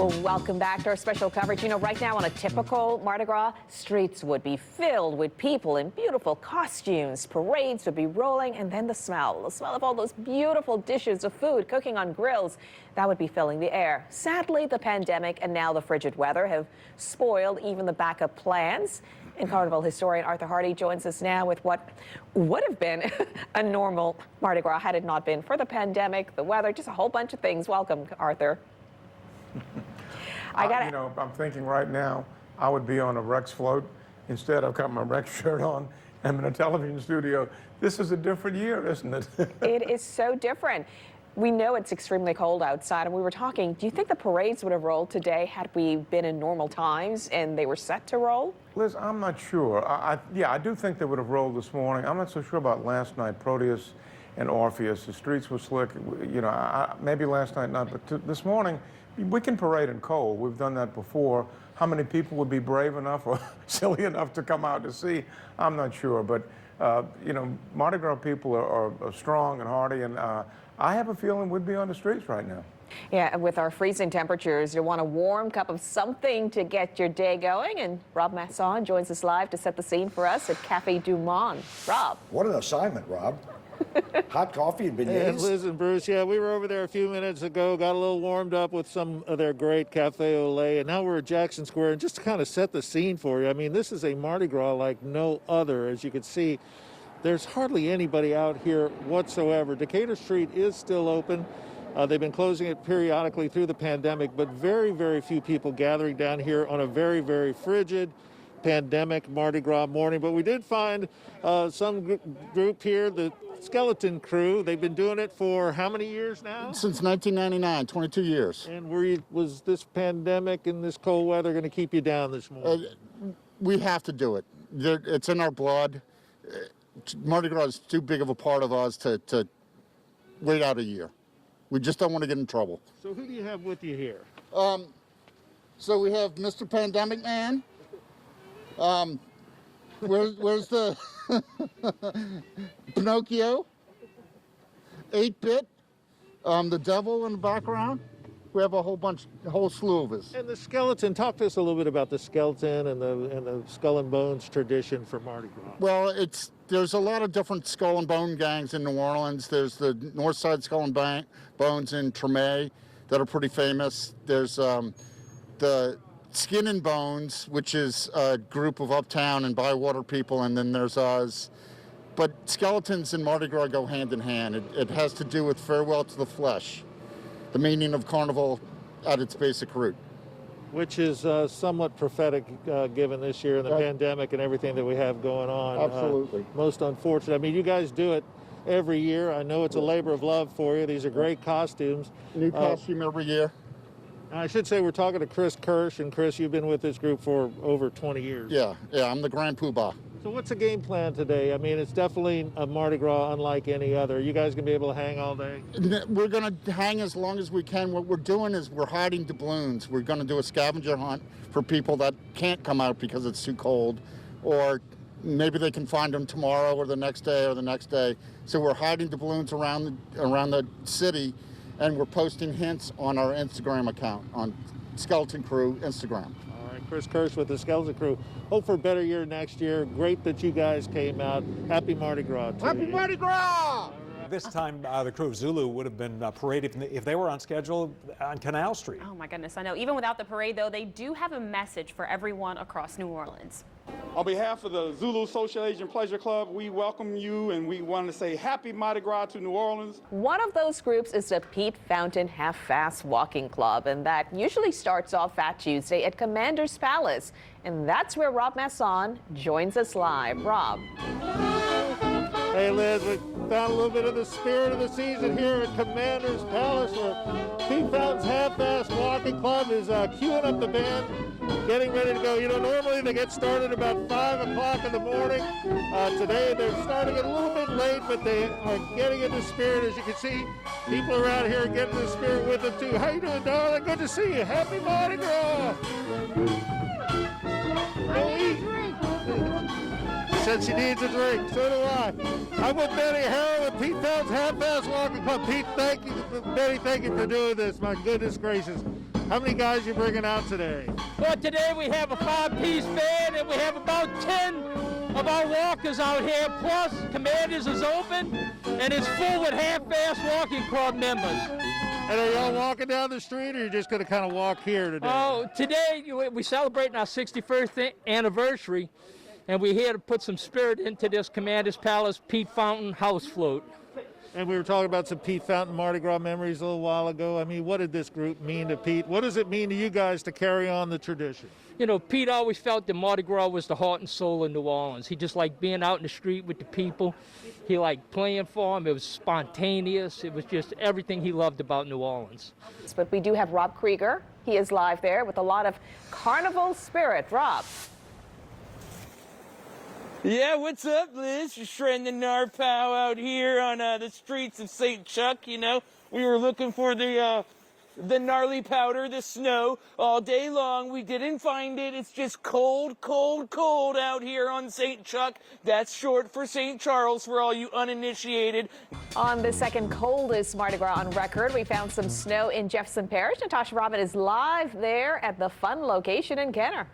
Well, welcome back to our special coverage. You know, right now on a typical Mardi Gras, streets would be filled with people in beautiful costumes. Parades would be rolling, and then the smell of all those beautiful dishes of food cooking on grills, that would be filling the air. Sadly, the pandemic and now the frigid weather have spoiled even the backup plans. And Carnival historian Arthur Hardy joins us now with what would have been a normal Mardi Gras had it not been for the pandemic, the weather, just a whole bunch of things. Welcome, Arthur. I'm thinking right now I would be on a Rex float. Instead, I've got my Rex shirt on. I'm in a television studio. This is a different year, isn't it? It is so different. We know it's extremely cold outside, and we were talking, do you think the parades would have rolled today had we been in normal times and they were set to roll? Liz, I'm not sure. I do think they would have rolled this morning. I'm not so sure about last night, Proteus and Orpheus. The streets were slick. You know, maybe last night not, but this morning, we can parade in cold. We've done that before. How many people would be brave enough or silly enough to come out to see? I'm not sure. But, Mardi Gras people are strong and hardy, and I have a feeling we'd be on the streets right now. Yeah, with our freezing temperatures, you want a warm cup of something to get your day going. And Rob Masson joins us live to set the scene for us at Cafe Du Monde. Rob. What an assignment, Rob. Hot coffee and beignets. And Liz and Bruce, yeah, we were over there a few minutes ago, got a little warmed up with some of their great cafe au lait, and now we're at Jackson Square. And just to kind of set the scene for you, I mean, this is a Mardi Gras like no other. As you can see, there's hardly anybody out here whatsoever. Decatur Street is still open. They've been closing it periodically through the pandemic, but very, very few people gathering down here on a very, very frigid pandemic Mardi Gras morning. But we did find some group here, the Skeleton Crew. They've been doing it for how many years now? Since 1999, 22 years. And was this pandemic and this cold weather going to keep you down this morning? We have to do it. It's in our blood. Mardi Gras is too big of a part of us to wait out a year. We just don't want to get in trouble. So who do you have with you here? So we have Mr. Pandemic Man. Where's the Pinocchio? 8-Bit. The Devil in the background. We have a whole slew of us. And the skeleton, talk to us a little bit about the skeleton and the skull and bones tradition for Mardi Gras. Well, there's a lot of different skull and bone gangs in New Orleans. There's the North Side Skull and Bones in Treme that are pretty famous. There's the Skin and Bones, which is a group of uptown and Bywater people, and then there's us. But skeletons and Mardi Gras go hand in hand. It has to do with farewell to the flesh, the meaning of Carnival at its basic root. Which is somewhat prophetic given this year and the pandemic and everything that we have going on. Absolutely. Most unfortunate. I mean, you guys do it every year. I know it's a labor of love for you. These are great costumes. New costume every year. I should say we're talking to Chris Kirsch, and Chris, you've been with this group for over 20 years. Yeah, I'm the Grand Poobah. So what's the game plan today? I mean, it's definitely a Mardi Gras unlike any other. Are you guys going to be able to hang all day? We're going to hang as long as we can. What we're doing is we're hiding doubloons. We're going to do a scavenger hunt for people that can't come out because it's too cold, or maybe they can find them tomorrow or the next day or the next day. So we're hiding doubloons around the city, and we're posting hints on our Instagram account, on Skeleton Crew Instagram. All right, Chris Kirsch with the Skeleton Crew. Hope for a better year next year. Great that you guys came out. Happy Mardi Gras to you. Happy Mardi Gras! This time, the crew of Zulu would have been paraded if they were on schedule on Canal Street. Oh my goodness, I know. Even without the parade, though, they do have a message for everyone across New Orleans. On behalf of the Zulu Social Age and Pleasure Club, we welcome you, and we want to say happy Mardi Gras to New Orleans. One of those groups is the Pete Fountain Half-Fast Walking Club, and that usually starts off Fat Tuesday at Commander's Palace. And that's where Rob Masson joins us live. Rob. Hey, Liz, we found a little bit of the spirit of the season here at Commander's Palace, where Pete Fountain's Half-Fast Walking Club is queuing up the band, getting ready to go. You know, normally they get started about 5 o'clock in the morning. Today they're starting it a little bit late, but they are getting into spirit. As you can see, people around here are getting the spirit with them, too. How you doing, darling? Good to see you. Happy Mardi Gras! said she needs a drink. So do I. I'm with Betty Harrell with Pete Fountain's Half-Fast Walking Club. Pete, thank you. Betty, thank you for doing this. My goodness gracious. How many guys you bringing out today? Well, today we have a 5-piece band, and we have about 10 of our walkers out here. Plus, Commanders is open, and it's full with Half-Fast Walking Club members. And are y'all walking down the street, or are you just going to kind of walk here today? Oh, today we're celebrating our 61st anniversary, and we're here to put some spirit into this Commander's Palace Pete Fountain house float. And we were talking about some Pete Fountain Mardi Gras memories a little while ago. I mean, what did this group mean to Pete? What does it mean to you guys to carry on the tradition? You know, Pete always felt that Mardi Gras was the heart and soul of New Orleans. He just liked being out in the street with the people. He liked playing for them. It was spontaneous. It was just everything he loved about New Orleans. But we do have Rob Krieger. He is live there with a lot of carnival spirit. Rob. Yeah, what's up, Liz? Just shredding the Narpow out here on the streets of St. Chuck. You know, we were looking for the gnarly powder, the snow, all day long. We didn't find it. It's just cold, cold, cold out here on St. Chuck. That's short for St. Charles for all you uninitiated. On the second coldest Mardi Gras on record, we found some snow in Jefferson Parish. Natasha Robin is live there at the fun location in Kenner.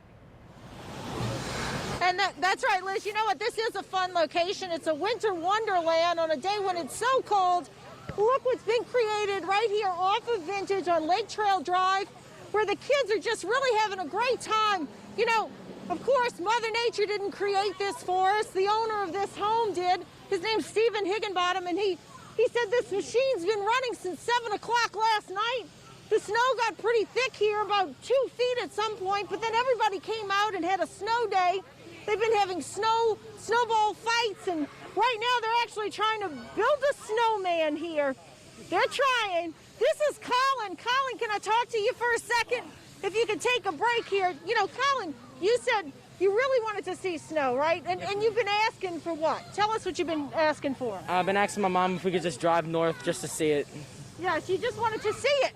And that's right, Liz. You know what? This is a fun location. It's a winter wonderland on a day when it's so cold. Look what's been created right here off of Vintage on Lake Trail Drive, where the kids are just really having a great time. You know, of course, Mother Nature didn't create this for us. The owner of this home did. His name's Stephen Higginbottom, and he said this machine's been running since 7 o'clock last night. The snow got pretty thick here, about 2 feet at some point, but then everybody came out and had a snow day. They've been having snowball fights, and right now they're actually trying to build a snowman here. They're trying. This is Colin. Colin, can I talk to you for a second? If you could take a break here. You know, Colin, you said you really wanted to see snow, right? And you've been asking for what? Tell us what you've been asking for. I've been asking my mom if we could just drive north just to see it. Yes, you just wanted to see it.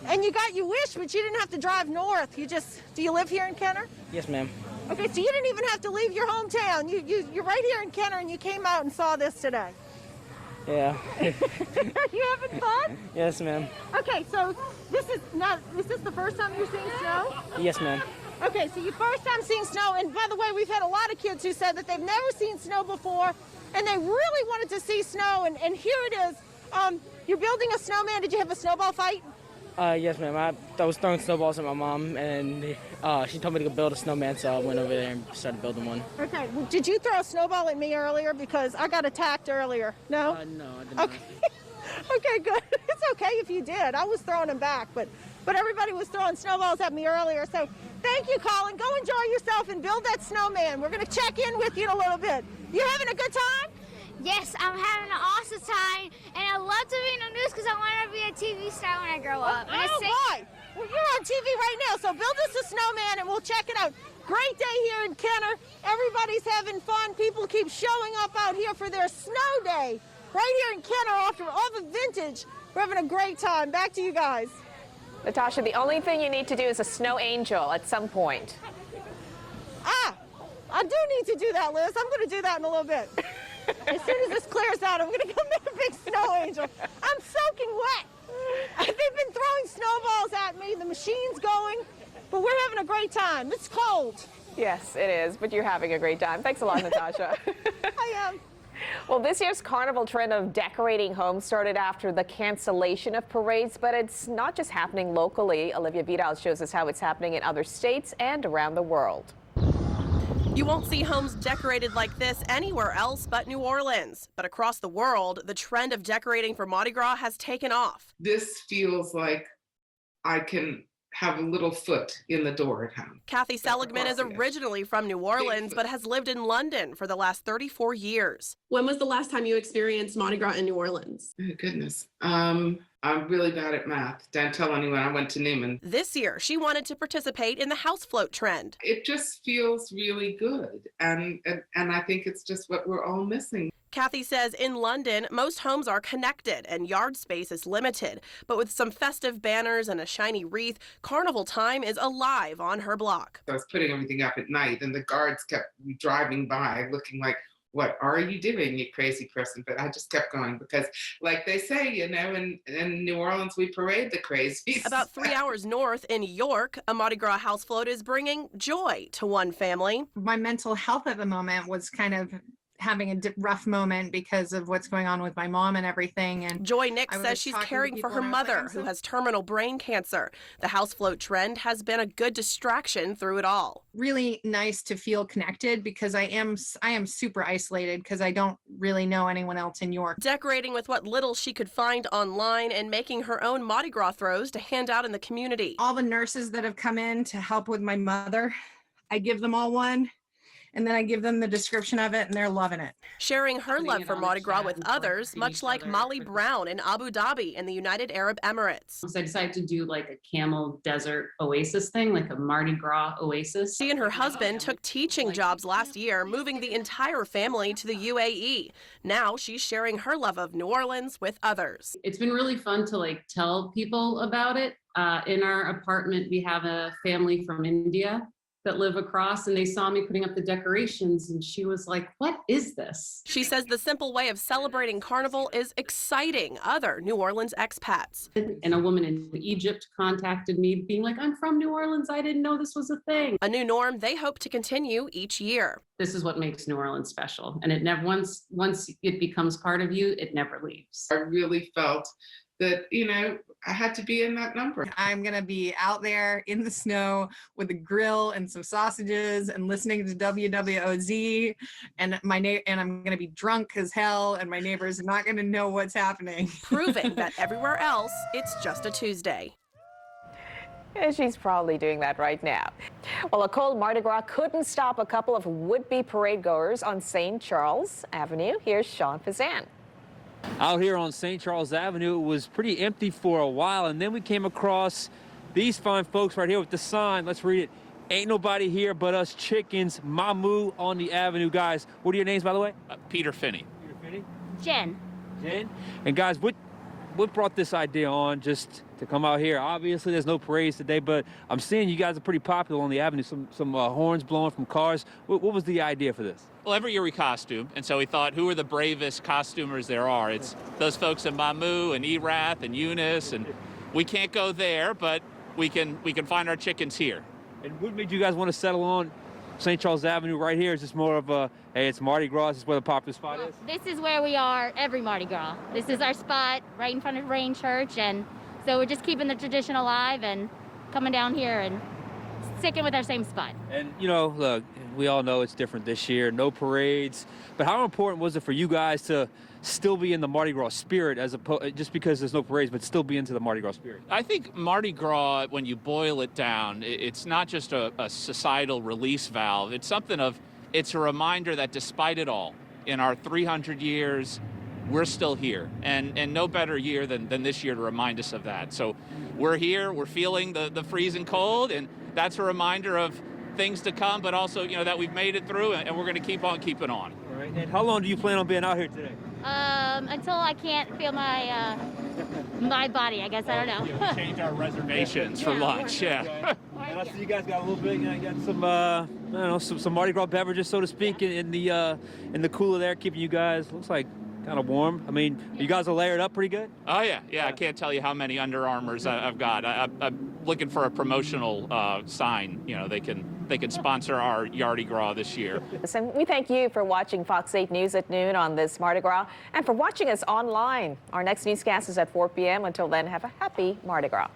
And you got your wish, but you didn't have to drive north. Do you live here in Kenner? Yes, ma'am. Okay, so you didn't even have to leave your hometown. You're right here in Kenner, and you came out and saw this today. Yeah. Are you having fun? Yes, ma'am. Okay, so is this the first time you're seeing snow? Yes, ma'am. Okay, so your first time seeing snow, and by the way, we've had a lot of kids who said that they've never seen snow before, and they really wanted to see snow, and here it is. You're building a snowman. Did you have a snowball fight? Yes, ma'am. I was throwing snowballs at my mom, and she told me to go build a snowman, so I went over there and started building one. Okay. Well, did you throw a snowball at me earlier? Because I got attacked earlier. No? No, I did not. Okay. Okay, good. It's okay if you did. I was throwing them back, but everybody was throwing snowballs at me earlier. So thank you, Colin. Go enjoy yourself and build that snowman. We're going to check in with you in a little bit. You having a good time? Yes, I'm having an awesome time, and I love to be in the news because I want to be a TV star when I grow up. Oh, boy. Well, you're on TV right now, so build us a snowman, and we'll check it out. Great day here in Kenner. Everybody's having fun. People keep showing up out here for their snow day. Right here in Kenner off of Vintage. We're having a great time. Back to you guys. Natasha, the only thing you need to do is a snow angel at some point. I do need to do that, Liz. I'm going to do that in a little bit. As soon as this clears out, I'm going to go make a big snow angel. I'm soaking wet. They've been throwing snowballs at me. The machine's going, but we're having a great time. It's cold. Yes, it is, but you're having a great time. Thanks a lot, Natasha. I am. Well, this year's carnival trend of decorating homes started after the cancellation of parades, but it's not just happening locally. Olivia Vidal shows us how it's happening in other states and around the world. You won't see homes decorated like this anywhere else but New Orleans. But across the world, the trend of decorating for Mardi Gras has taken off. This feels like I can have a little foot in the door at home. Kathy Seligman is originally from New Orleans, but has lived in London for the last 34 years. When was the last time you experienced Mardi Gras in New Orleans? Oh, goodness. I'm really bad at math. Don't tell anyone I went to Newman. This year, she wanted to participate in the house float trend. It just feels really good. And I think it's just what we're all missing. Kathy says in London, most homes are connected and yard space is limited. But with some festive banners and a shiny wreath, carnival time is alive on her block. I was putting everything up at night, and the guards kept driving by looking like, what are you doing, you crazy person? But I just kept going because, like they say, you know, in New Orleans, we parade the crazies. About 3 hours north in York, a Mardi Gras house float is bringing joy to one family. My mental health at the moment was kind of having a rough moment because of what's going on with my mom and everything. And Joy Nick says she's caring for her mother, who has terminal brain cancer. The house float trend has been a good distraction through it all. Really nice to feel connected because I am super isolated because I don't really know anyone else in York. Decorating with what little she could find online and making her own Mardi Gras throws to hand out in the community. All the nurses that have come in to help with my mother, I give them all one. And then I give them the description of it, and they're loving it. Sharing her love for Mardi Gras with others, much like Molly Brown in Abu Dhabi in the United Arab Emirates. So I decided to do like a camel desert oasis thing, like a Mardi Gras oasis. She and her husband took teaching jobs last year, moving the entire family to the UAE. Now she's sharing her love of New Orleans with others. It's been really fun to like tell people about it. In our apartment, we have a family from India that live across, and they saw me putting up the decorations, and she was like, what is this? She says the simple way of celebrating Carnival is exciting other New Orleans expats. And a woman in Egypt contacted me being like, I'm from New Orleans, I didn't know this was a thing. A new norm they hope to continue each year. This is what makes New Orleans special, and it never, once it becomes part of you, it never leaves. I really felt that, you know, I had to be in that number. I'm going to be out there in the snow with a grill and some sausages and listening to WWOZ, and I'm going to be drunk as hell, and my neighbors are not going to know what's happening. Proving that everywhere else, it's just a Tuesday. And she's probably doing that right now. Well, a cold Mardi Gras couldn't stop a couple of would-be parade goers on St. Charles Avenue. Here's Sean Fazan. Out here on St. Charles Avenue, it was pretty empty for a while, and then we came across these fine folks right here with the sign. Let's read it. Ain't nobody here but us chickens, Mamu on the avenue. Guys, what are your names, by the way? Peter Finney. Peter Finney? Jen. Jen? And guys, what brought this idea on just to come out here? Obviously, there's no parades today, but I'm seeing you guys are pretty popular on the avenue. Some horns blowing from cars. What was the idea for this? Well, every year we costume, and so we thought, who are the bravest costumers there are? It's those folks in Mamu and Erath and Eunice, and we can't go there, but we can find our chickens here. And what made you guys want to settle on St. Charles Avenue right here? Is this more of a, hey, it's Mardi Gras, this is where the popular spot is? This is where we are every Mardi Gras. This is our spot right in front of Rain Church, and so we're just keeping the tradition alive and coming down here and sticking with our same spot. And, you know, look, we all know it's different this year, no parades, but how important was it for you guys to still be in the Mardi Gras spirit, as opposed, just because there's no parades, but still be into the Mardi Gras spirit? I think Mardi Gras, when you boil it down, it's not just a societal release valve. It's it's a reminder that despite it all, in our 300 years, we're still here, and no better year than this year to remind us of that. So we're here, we're feeling the freezing cold, and that's a reminder of things to come, but also, you know, that we've made it through, and we're going to keep on keeping on. All right. And how long do you plan on being out here today? Until I can't feel my my body, I guess. I don't know. We change our reservations for lunch. Yeah. And I see you guys got a little bit. You got some, I don't know, some Mardi Gras beverages, so to speak, in the cooler there, keeping you guys, looks like, kind of warm. I mean, you guys are layered up pretty good? Oh, yeah. I can't tell you how many Under Armours I've got. I'm looking for a promotional sign. You know, they can sponsor our Mardi Gras this year. And we thank you for watching Fox 8 News at noon on this Mardi Gras and for watching us online. Our next newscast is at 4 p.m. Until then, have a happy Mardi Gras.